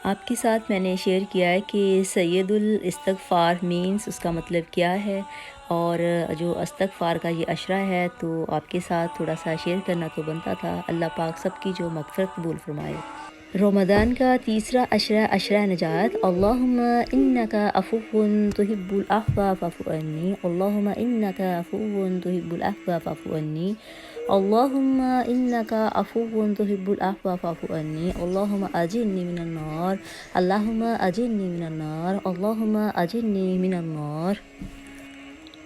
आपके साथ मैंने शेयर किया है कि सैयदुल इस्तग़फ़ार मीन्स उसका मतलब क्या है, और जो इस्तग़फ़ार का ये अशरा है तो आपके साथ थोड़ा सा शेयर करना तो बनता था। अल्लाह पाक सबकी जो मग़फ़िरत कबूल फ़रमाए। रमज़ान का तीसरा अशरा अशरा नजात। अल्लाहुम्मा इन्नका अफ़ुव्वुन तुहिब्बुल अफ़्वा फ़अफ़ु अन्नी। अल्लाहुम्मा इन्नका अफ़ुव्वुन तुहिब्बुल अफ़्वा फ़अफ़ु अन्नी। अल्लाहुम्मा इन्नका अफ़ुव्वुन तुहिब्बुल अफ़्वा फ़अफ़ु अन्नी। अल्लाहुम्मा अजिरनी मिनन नार। अल्लाहुम्मा अजिरनी मिनन नार। अल्लाहुम्मा अजिरनी मिनन नार।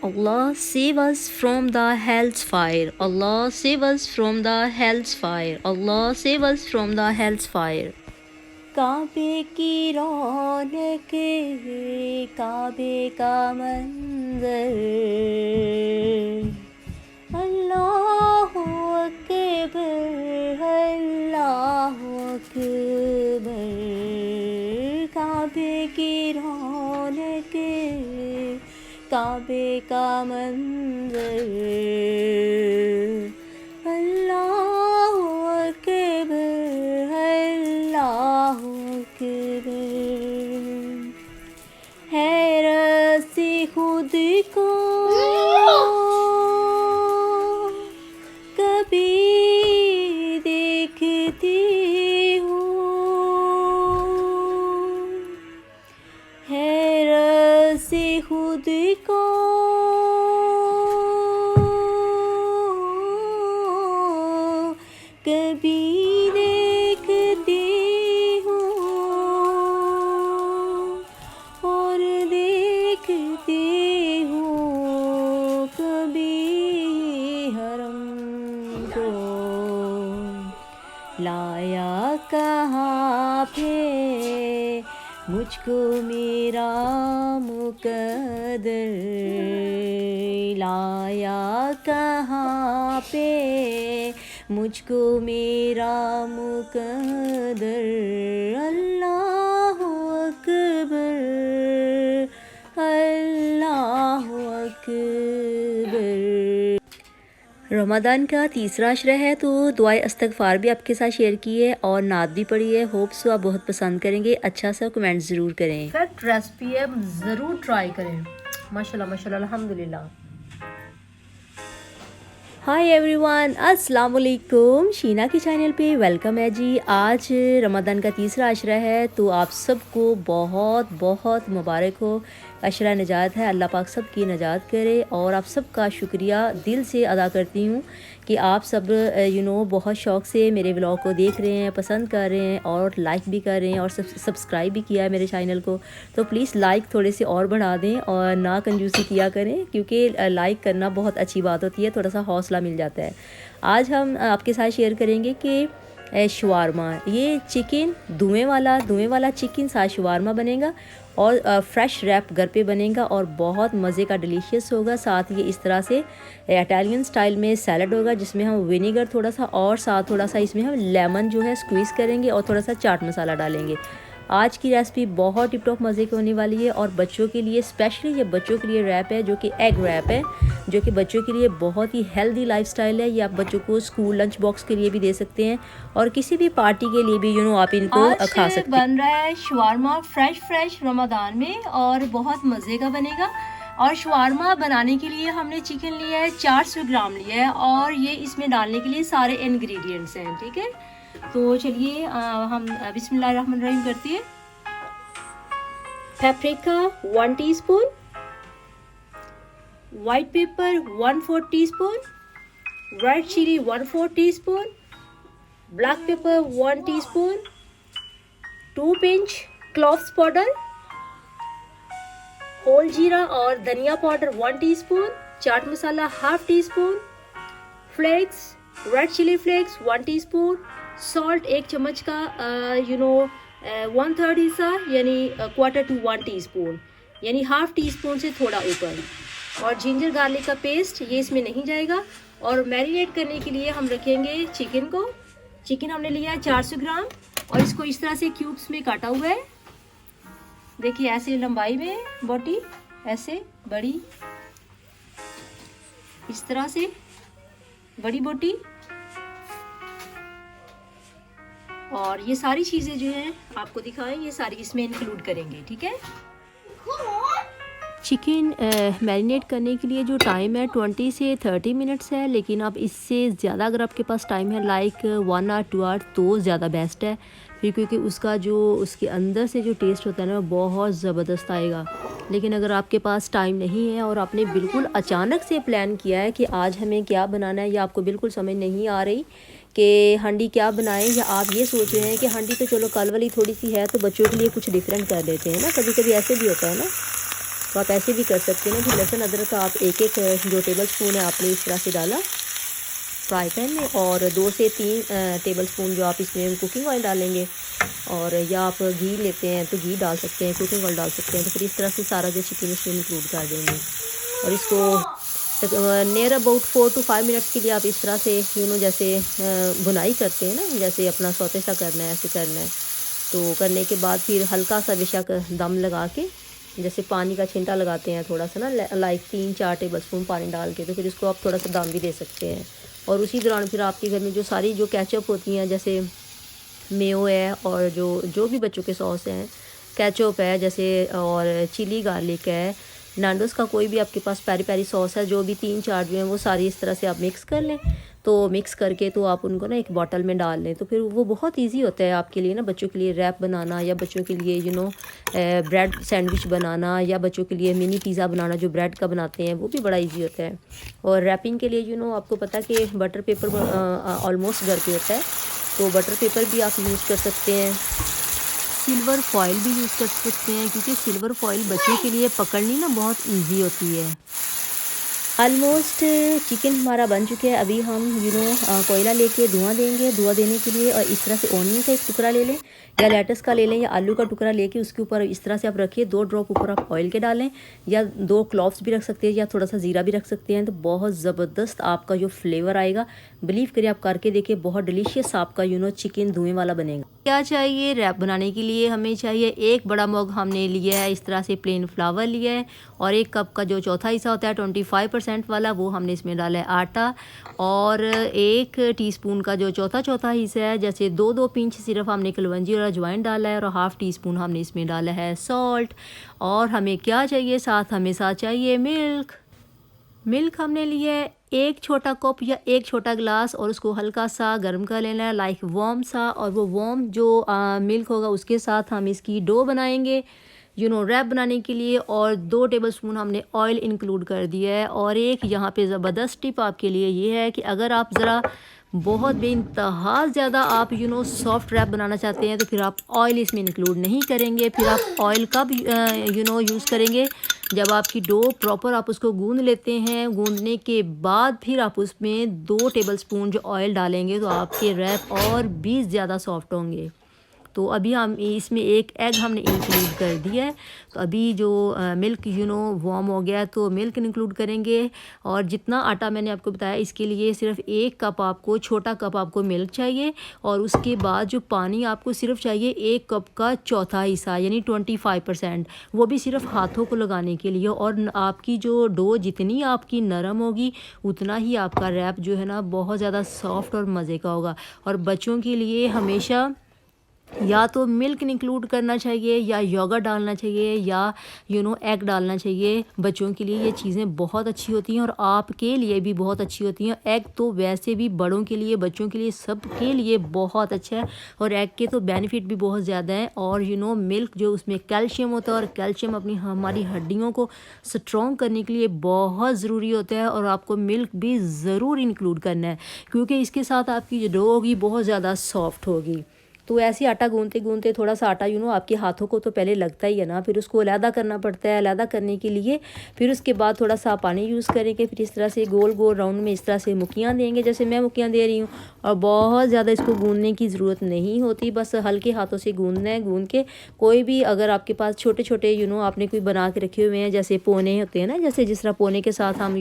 Allah save us from the hell's fire. Allah save us from the hell's fire. Allah save us from the hell's fire. काबे की रौनक काबे का मंजर अल्लाहु अकबर अल्लाहु अकबर। काबे की रौनक काबे का मंजर अल्लाहु अकबर अल्लाहु अकबर। हैरत से खुद को कभी देखती हूँ, हैरत से खुद को कभी देखती हूँ और देखती हूँ कभी हरम को। लाया कहाँ पे मुझको मेरा मुकद्दर, लाया कहाँ पे मुझको मेरा मुकद्दर। अल्लाहु अकबर अल्लाहु अकबर। रमज़ान का तीसरा अशरा है तो दुआए इस्तग़फ़ार भी आपके साथ शेयर की है और नात भी पढ़ी है। होप सो आप बहुत पसंद करेंगे। अच्छा सा कमेंट ज़रूर करें। परफेक्ट रेसिपी है, ज़रूर ट्राई करें। माशाल्लाह माशाल्लाह अल्हम्दुलिल्लाह। हाय एवरीवन, अस्सलाम वालेकुम। शीना के चैनल पे वेलकम है जी। आज रमज़ान का तीसरा अशरा है तो आप सबको बहुत बहुत मुबारक हो। अशरा नजात है, अल्लाह पाक सब की नजात करे और आप सबका शुक्रिया दिल से अदा करती हूँ कि आप सब बहुत शौक़ से मेरे व्लॉग को देख रहे हैं, पसंद कर रहे हैं और लाइक भी कर रहे हैं और सब्सक्राइब भी किया है मेरे चैनल को। तो प्लीज़ लाइक थोड़े से और बढ़ा दें और ना कंजूसी किया करें, क्योंकि लाइक करना बहुत अच्छी बात होती है, थोड़ा सा हौसला मिल जाता है। आज हम आपके साथ शेयर करेंगे कि शवारमा, ये चिकन धुएँ वाला चिकन साथ शवारमा बनेगा और फ्रेश रैप घर पे बनेगा और बहुत मज़े का डिलीशियस होगा। साथ ये इस तरह से इटालियन स्टाइल में सैलड होगा जिसमें हम विनेगर थोड़ा सा और साथ थोड़ा सा इसमें हम लेमन जो है स्क्वीज़ करेंगे और थोड़ा सा चाट मसाला डालेंगे। आज की रेसिपी बहुत टिप टॉप मज़े की होने वाली है और बच्चों के लिए स्पेशली ये बच्चों के लिए रैप है जो कि एग रैप है, जो कि बच्चों के लिए बहुत ही हेल्दी लाइफस्टाइल है। ये आप बच्चों को स्कूल लंच बॉक्स के लिए भी दे सकते हैं और किसी भी पार्टी के लिए भी आप इनको खा सकते हैं। बन रहा है शवारमा फ्रेश रमज़ान में और बहुत मज़े का बनेगा। और शवारमा बनाने के लिए हमने चिकन लिया है 400 ग्राम लिया है और ये इसमें डालने के लिए सारे इंग्रेडिएंट्स हैं। ठीक है, तो चलिए हम बिस्मिल्लाहिर्रहमानिर्रहीम करते हैं। Paprika 1 teaspoon, white pepper 1/4 teaspoon, red chilli 1/4 teaspoon, black pepper 1 teaspoon, 2 pinch cloves powder, whole जीरा और धनिया powder 1 teaspoon, chaat masala 1/2 teaspoon, flakes red chilli flakes 1 teaspoon, salt 1 चम्मच का 1/3 हिस्सा यानी 1/4 to 1 टीस्पून, यानी 1/2 टीस्पून से थोड़ा ऊपर, और जिंजर गार्लिक का पेस्ट ये इसमें नहीं जाएगा। और मैरिनेट करने के लिए हम रखेंगे चिकन को। चिकन हमने लिया है 400 ग्राम और इसको इस तरह से क्यूब्स में काटा हुआ है। देखिए ऐसे लंबाई में बोटी, ऐसे बड़ी, इस तरह से बड़ी बोटी। और ये सारी चीज़ें जो हैं आपको दिखाएं, ये सारी इसमें इंक्लूड करेंगे, ठीक है। चिकन मैरिनेट करने के लिए जो टाइम है 20 से 30 मिनट्स है, लेकिन अब इससे ज़्यादा अगर आपके पास टाइम है लाइक 1 आवर 2 आवर तो ज़्यादा बेस्ट है, फिर क्योंकि उसका जो उसके अंदर से जो टेस्ट होता है ना बहुत ज़बरदस्त आएगा। लेकिन अगर आपके पास टाइम नहीं है और आपने बिल्कुल अचानक से प्लान किया है कि आज हमें क्या बनाना है, या आपको बिल्कुल समझ नहीं आ रही कि हांडी क्या बनाएं, या आप ये सोच रहे हैं कि हांडी तो चलो कल वाली थोड़ी सी है तो बच्चों के लिए कुछ डिफरेंट कर देते हैं ना, कभी कभी ऐसे भी होता है ना, तो आप ऐसे भी कर सकते हैं ना कि लहसुन अदरक का आप एक जो टेबल स्पून है आपने इस तरह से डाला फ्राई पैन में, और 2 से 3 टेबल स्पून जो आप इसमें कुकिंग ऑयल डालेंगे, और या आप घी लेते हैं तो घी डाल सकते हैं, कुकिंग ऑयल डाल सकते हैं। तो फिर इस तरह से सारा जो चिकन इसमें इंक्लूड कर देंगे, और इसको नियर अबाउट 4 to 5 मिनट्स के लिए आप इस तरह से जैसे भुनाई करते हैं ना, जैसे अपना सौते सा करना है ऐसे करना है। तो करने के बाद फिर हल्का सा बेशक दम लगा के, जैसे पानी का छिंटा लगाते हैं थोड़ा सा ना, लाइक 3-4 टेबल स्पून पानी डाल के, तो फिर इसको आप थोड़ा सा दम भी दे सकते हैं। और उसी दौरान फिर आपके घर में जो सारी जो केचप होती हैं, जैसे मेयो है और जो भी बच्चों के सॉस हैं, केचप है जैसे, और चिली गार्लिक है, नांडोस का कोई भी आपके पास पेरी पेरी सॉस है, जो भी 3-4 जो हैं वो सारी इस तरह से आप मिक्स कर लें। तो मिक्स करके तो आप उनको ना एक बॉटल में डाल लें, तो फिर वो बहुत इजी होता है आपके लिए ना, बच्चों के लिए रैप बनाना, या बच्चों के लिए ब्रेड सैंडविच बनाना, या बच्चों के लिए मिनी पिज़्ज़ा बनाना जो ब्रेड का बनाते हैं, वो भी बड़ा इजी होता है। और रैपिंग के लिए आपको पता कि बटर पेपर ऑलमोस्ट घर पे होता है, तो बटर पेपर भी आप यूज़ कर सकते हैं, सिल्वर फॉइल भी यूज़ कर सकते हैं, क्योंकि सिल्वर फॉइल बच्चों के लिए पकड़नी ना बहुत इजी होती है। ऑलमोस्ट चिकन हमारा बन चुके हैं। अभी हम कोयला लेके धुआं देंगे। धुआं देने के लिए और इस तरह से ओनियन का एक टुकड़ा ले लें, या लेटस का ले लें, या आलू का टुकड़ा लेके उसके ऊपर इस तरह से आप रखिए, 2 ड्रॉप ऊपर आप ऑयल के डालें, या 2 क्लॉव्स भी रख सकते हैं, या थोड़ा सा ज़ीरा भी रख सकते हैं। तो बहुत ज़बरदस्त आपका जो फ्लेवर आएगा, बिलीव करिए आप करके देखिए, बहुत डिलीशियस आपका चिकन धुएँ वाला बनेगा। क्या चाहिए रैप बनाने के लिए? हमें चाहिए 1 बड़ा मग हमने लिया है, इस तरह से प्लेन फ्लावर लिया है, और 1 कप का जो चौथा हिस्सा होता है 25% वाला, वो हमने इसमें डाला है आटा, और 1 टीस्पून का जो चौथा हिस्सा है, जैसे 2-2 पिंच सिर्फ हमने कलवंजी और अजवाइन डाला है, और हाफ़ टी स्पून हमने इसमें डाला है सॉल्ट। और हमें क्या चाहिए साथ? हमें साथ चाहिए मिल्क हमने लिया है 1 छोटा कप या 1 छोटा गिलास, और उसको हल्का सा गर्म कर लेना है, लाइक वार्म सा, और वो वार्म जो मिल्क होगा उसके साथ हम इसकी डो बनाएंगे रैप बनाने के लिए। और 2 टेबलस्पून हमने ऑयल इंक्लूड कर दिया है। और एक यहाँ पे ज़बरदस्त टिप आपके लिए ये है कि अगर आप ज़रा बहुत बेइंतहा ज़्यादा आप सॉफ्ट रैप बनाना चाहते हैं, तो फिर आप ऑयल इसमें इंक्लूड नहीं करेंगे। फिर आप ऑयल कब यूज़ करेंगे? जब आपकी डो प्रॉपर आप उसको गूंद लेते हैं, गूंदने के बाद फिर आप उसमें 2 टेबलस्पून जो ऑयल डालेंगे, तो आपके रैप और भी ज़्यादा सॉफ्ट होंगे। तो अभी हम इसमें 1 एग हमने इंक्लूड कर दिया है। तो अभी जो मिल्क वार्म हो गया है, तो मिल्क इंक्लूड करेंगे। और जितना आटा मैंने आपको बताया, इसके लिए सिर्फ 1 कप आपको, छोटा कप आपको मिल्क चाहिए, और उसके बाद जो पानी आपको सिर्फ चाहिए 1 कप का चौथा हिस्सा, यानी 25%, वो भी सिर्फ हाथों को लगाने के लिए। और आपकी जो डो जितनी आपकी नरम होगी, उतना ही आपका रैप जो है ना बहुत ज़्यादा सॉफ्ट और मज़े का होगा। और बच्चों के लिए हमेशा या तो मिल्क इंक्लूड करना चाहिए, या योगर्ट डालना चाहिए, या एग डालना चाहिए। बच्चों के लिए ये चीज़ें बहुत अच्छी होती हैं, और आपके लिए भी बहुत अच्छी होती हैं। एग तो वैसे भी बड़ों के लिए, बच्चों के लिए, सब के लिए बहुत अच्छा है, और एग के तो बेनिफिट भी बहुत ज़्यादा हैं। और मिल्क जो उसमें कैल्शियम होता है, और कैल्शियम हमारी हड्डियों को स्ट्रॉन्ग करने के लिए बहुत ज़रूरी होता है। और आपको मिल्क भी ज़रूर इंक्लूड करना है, क्योंकि इसके साथ आपकी जो डो होगी बहुत ज़्यादा सॉफ्ट होगी। तो ऐसे आटा गूंदते गूंदते थोड़ा सा आटा आपके हाथों को तो पहले लगता ही है ना, फिर उसको अलहदा करना पड़ता है। अलहदा करने के लिए फिर उसके बाद थोड़ा सा पानी यूज़ करेंगे, फिर इस तरह से गोल गोल राउंड में इस तरह से मुक्कियाँ देंगे, जैसे मैं मुक्कियाँ दे रही हूँ। और बहुत ज़्यादा इसको गूंदने की ज़रूरत नहीं होती, बस हल्के हाथों से गूंदना है। गूंद के कोई भी, अगर आपके पास छोटे छोटे आपने कोई बना के रखे हुए हैं, जैसे पोने होते हैं ना, जैसे जिस तरह पोने के साथ हम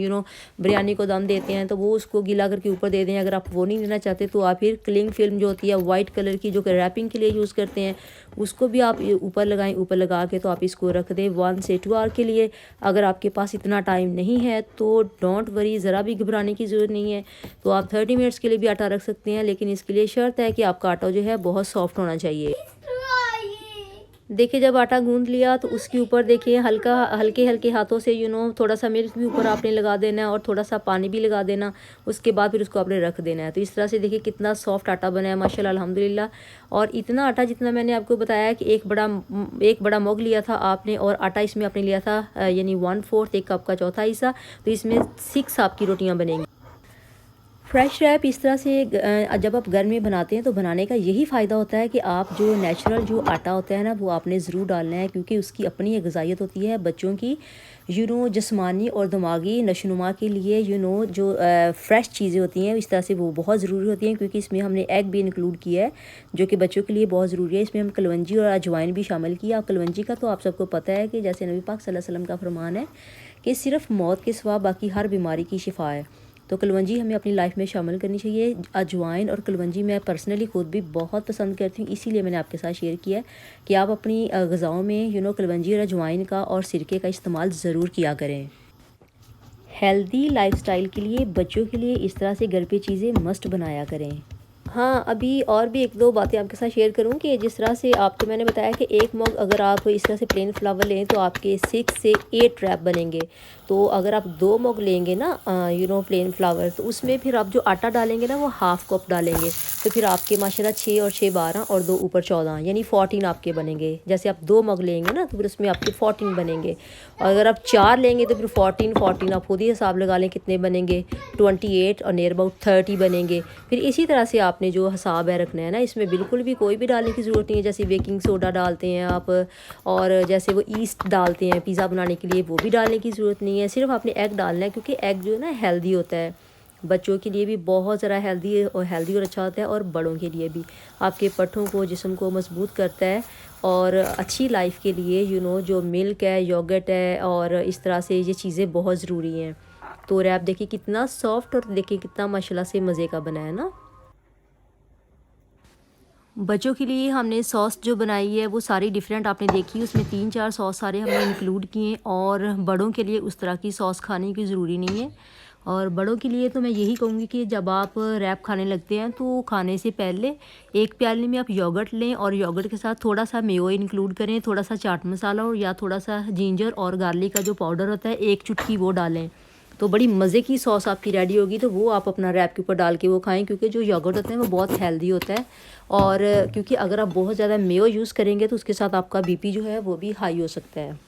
बिरयानी को दम देते हैं, तो वो उसको गीला करके ऊपर दे दें। अगर आप वो नहीं देना चाहते, तो आप फिर क्लिंग फिल्म जो होती है वाइट कलर की, जो रैपिंग के लिए यूज़ करते हैं, उसको भी आप ऊपर लगाएं। ऊपर लगा के तो आप इसको रख दें 1 से 2 आवर के लिए। अगर आपके पास इतना टाइम नहीं है तो डोंट वरी, ज़रा भी घबराने की ज़रूरत नहीं है। तो आप 30 मिनट्स के लिए भी आटा रख सकते हैं, लेकिन इसके लिए शर्त है कि आपका आटा जो है बहुत सॉफ्ट होना चाहिए। देखिए जब आटा गूंद लिया तो उसके ऊपर देखिए हल्के हल्के हाथों से थोड़ा सा मिल्क भी ऊपर आपने लगा देना है और थोड़ा सा पानी भी लगा देना। उसके बाद फिर उसको आपने रख देना है। तो इस तरह से देखिए कितना सॉफ्ट आटा बना है माशाल्लाह अल्हम्दुलिल्लाह। और इतना आटा जितना मैंने आपको बताया कि एक बड़ा मग लिया था आपने, और आटा इसमें आपने लिया था यानी 1/4 एक कप का चौथा हिस्सा। तो इसमें 6 आपकी रोटियाँ बनेंगी। फ्रेश रैप इस तरह से जब आप घर में बनाते हैं तो बनाने का यही फ़ायदा होता है कि आप जो नेचुरल जो आटा होता है ना वो आपने ज़रूर डालना है, क्योंकि उसकी अपनी एक ग़िज़ायत होती है बच्चों की जिस्मानी और दिमागी नशोनुमा के लिए जो फ़्रेश चीज़ें होती हैं इस तरह से वो बहुत ज़रूरी होती हैं, क्योंकि इसमें हमने एग भी इंक्लूड किया है जो कि बच्चों के लिए बहुत ज़रूरी है। इसमें हम कलवंजी और अजवाइन भी शामिल किया। कलवंजी का तो आप सबको पता है कि जैसे नबी पाक सल्लल्लाहु अलैहि वसल्लम का फरमान है कि सिर्फ मौत के सिवा बाकी हर बीमारी की शिफा है। तो कलवंजी हमें अपनी लाइफ में शामिल करनी चाहिए। अजवाइन और कलवंजी मैं पर्सनली खुद भी बहुत पसंद करती हूँ, इसीलिए मैंने आपके साथ शेयर किया है कि आप अपनी ग़िज़ाओं में कलवंजी और अजवाइन का और सिरके का इस्तेमाल ज़रूर किया करें। हेल्दी लाइफस्टाइल के लिए बच्चों के लिए इस तरह से घर पे चीज़ें मस्ट बनाया करें। हाँ, अभी और भी 1-2 बातें आपके साथ शेयर करूँ कि जिस तरह से आपको मैंने बताया कि एक मग अगर आप इस तरह से प्लेन फ्लावर लें तो आपके 6 से 8 रैप बनेंगे। तो अगर आप 2 मग लेंगे ना प्लेन फ्लावर, तो उसमें फिर आप जो आटा डालेंगे ना वो हाफ़ कप डालेंगे, तो फिर आपके माशाल्लाह 6 और 6 12 और 2 ऊपर 14 यानी 14 आपके बनेंगे। जैसे आप 2 मग लेंगे ना तो फिर उसमें आपके 14 बनेंगे, और अगर आप 4 लेंगे तो फिर 14 आप खुद ही हिसाब लगा लें कितने बनेंगे, 28 और नियर अबाउट 30 बनेंगे। फिर इसी तरह से आपने जो हिसाब है रखना है ना, इसमें बिल्कुल भी कोई भी डालने की ज़रूरत नहीं है। जैसे बेकिंग सोडा डालते हैं आप, और जैसे वो ईस्ट डालते हैं पिज़्ज़ा बनाने के लिए, वो भी डालने की ज़रूरत नहीं है। सिर्फ आपने एग डालना है, क्योंकि एग जो है ना हेल्दी होता है, बच्चों के लिए भी बहुत ज़रा हेल्दी और अच्छा होता है, और बड़ों के लिए भी आपके पट्ठों को जिस्म को मजबूत करता है। और अच्छी लाइफ के लिए जो मिल्क है, योगर्ट है, और इस तरह से ये चीज़ें बहुत ज़रूरी हैं। तो रैप देखिए कितना सॉफ्ट और देखिए कितना माशाल्लाह से मज़े का बना है ना। बच्चों के लिए हमने सॉस जो बनाई है वो सारी डिफरेंट आपने देखी, उसमें 3-4 सॉस सारे हमने इंक्लूड किए। और बड़ों के लिए उस तरह की सॉस खाने की ज़रूरी नहीं है। और बड़ों के लिए तो मैं यही कहूँगी कि जब आप रैप खाने लगते हैं तो खाने से पहले एक प्याले में आप योगर्ट लें, और योगर्ट के साथ थोड़ा सा मेयो इंक्लूड करें, थोड़ा सा चाट मसाला और या थोड़ा सा जिंजर और गार्लिक का जो पाउडर होता है 1 चुटकी वो डालें। तो बड़ी मज़े की सॉस आपकी रेडी होगी। तो वो आप अपना रैप के ऊपर डाल के वो खाएं, क्योंकि जो योगर्ट होता है वो बहुत हेल्दी होता है। और क्योंकि अगर आप बहुत ज़्यादा मेयो यूज़ करेंगे तो उसके साथ आपका बीपी जो है वो भी हाई हो सकता है।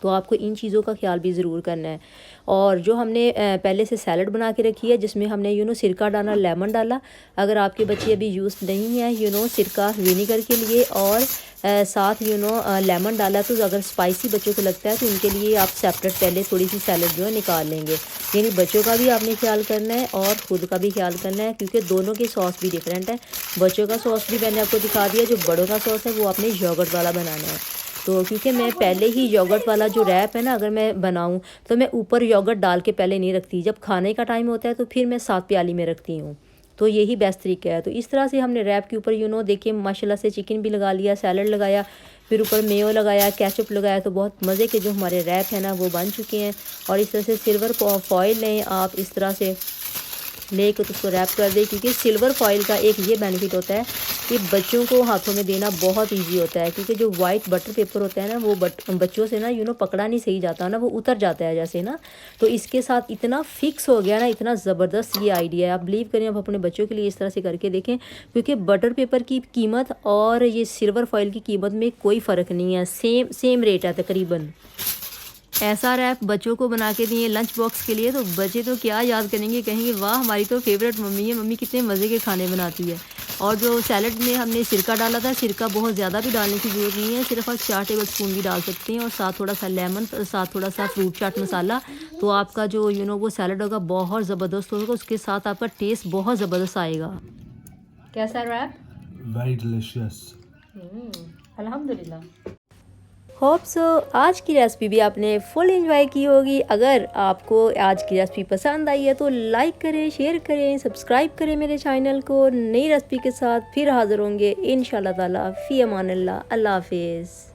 तो आपको इन चीज़ों का ख्याल भी ज़रूर करना है। और जो हमने पहले से सैलड बना के रखी है, जिसमें हमने सिरका डाला, लेमन डाला। अगर आपके बच्चे अभी यूज़ नहीं है सिरका विनीगर के लिए, और साथ लेमन डाला, तो अगर स्पाइसी बच्चों को लगता है तो उनके लिए आप सेपरेट पहले थोड़ी सी सैलड जो है निकाल लेंगे। यानी बच्चों का भी आपने ख्याल करना है और ख़ुद का भी ख्याल करना है, क्योंकि दोनों के सॉस भी डिफरेंट है। बच्चों का सॉस भी मैंने आपको दिखा दिया, जो बड़ों का सॉस है वो आपने योगर्ट वाला बनाना है। तो क्योंकि मैं पहले ही योगर्ट वाला जो रैप है ना, अगर मैं बनाऊं तो मैं ऊपर योगर्ट डाल के पहले नहीं रखती, जब खाने का टाइम होता है तो फिर मैं 7 प्याली में रखती हूँ। तो यही बेस्ट तरीका है। तो इस तरह से हमने रैप के ऊपर देखिए माशाल्लाह से चिकन भी लगा लिया, सैलड लगाया, फिर ऊपर मेयो लगाया, केचप लगाया। तो बहुत मज़े के जो हमारे रैप है ना वो बन चुके हैं। और इस तरह से सिल्वर फॉइल लें आप, इस तरह से लेकर उसको रैप कर दें, क्योंकि सिल्वर फॉइल का एक ये बेनिफिट होता है कि बच्चों को हाथों में देना बहुत इजी होता है, क्योंकि जो वाइट बटर पेपर होता है ना वो बच्चों से ना पकड़ा नहीं सही जाता ना, वो उतर जाता है जैसे ना। तो इसके साथ इतना फिक्स हो गया ना, इतना ज़बरदस्त ये आइडिया है। आप बिलीव करें, आप अपने बच्चों के लिए इस तरह से करके देखें, क्योंकि बटर पेपर की कीमत और ये सिल्वर फॉइल की कीमत में कोई फ़र्क नहीं है, सेम रेट है तकरीबन। ऐसा रैप बच्चों को बना के दिए लंच बॉक्स के लिए, तो बच्चे तो क्या याद करेंगे, कहेंगे वाह हमारी तो फेवरेट मम्मी है, मम्मी कितने मज़े के खाने बनाती है। और जो सैलड में हमने सिरका डाला था, सिरका बहुत ज़्यादा भी डालने की ज़रूरत नहीं है, सिर्फ आप 4 टेबल स्पून भी डाल सकते हैं, और साथ थोड़ा सा लेमन, साथ थोड़ा सा फ्रूट चाट मसाला। तो आपका जो वो सैलड होगा बहुत ज़बरदस्त होगा, उसके साथ आपका टेस्ट बहुत ज़बरदस्त आएगा। कैसा रैप? Very delicious. अल्हम्दुलिल्लाह। होप सो आज की रेसिपी भी आपने फुल एंजॉय की होगी। अगर आपको आज की रेसिपी पसंद आई है तो लाइक करें, शेयर करें, सब्सक्राइब करें मेरे चैनल को। नई रेसिपी के साथ फिर हाज़िर होंगे इंशाल्लाह ताला। फ़ी अमानिल्लाह। अल्लाह हाफिज़।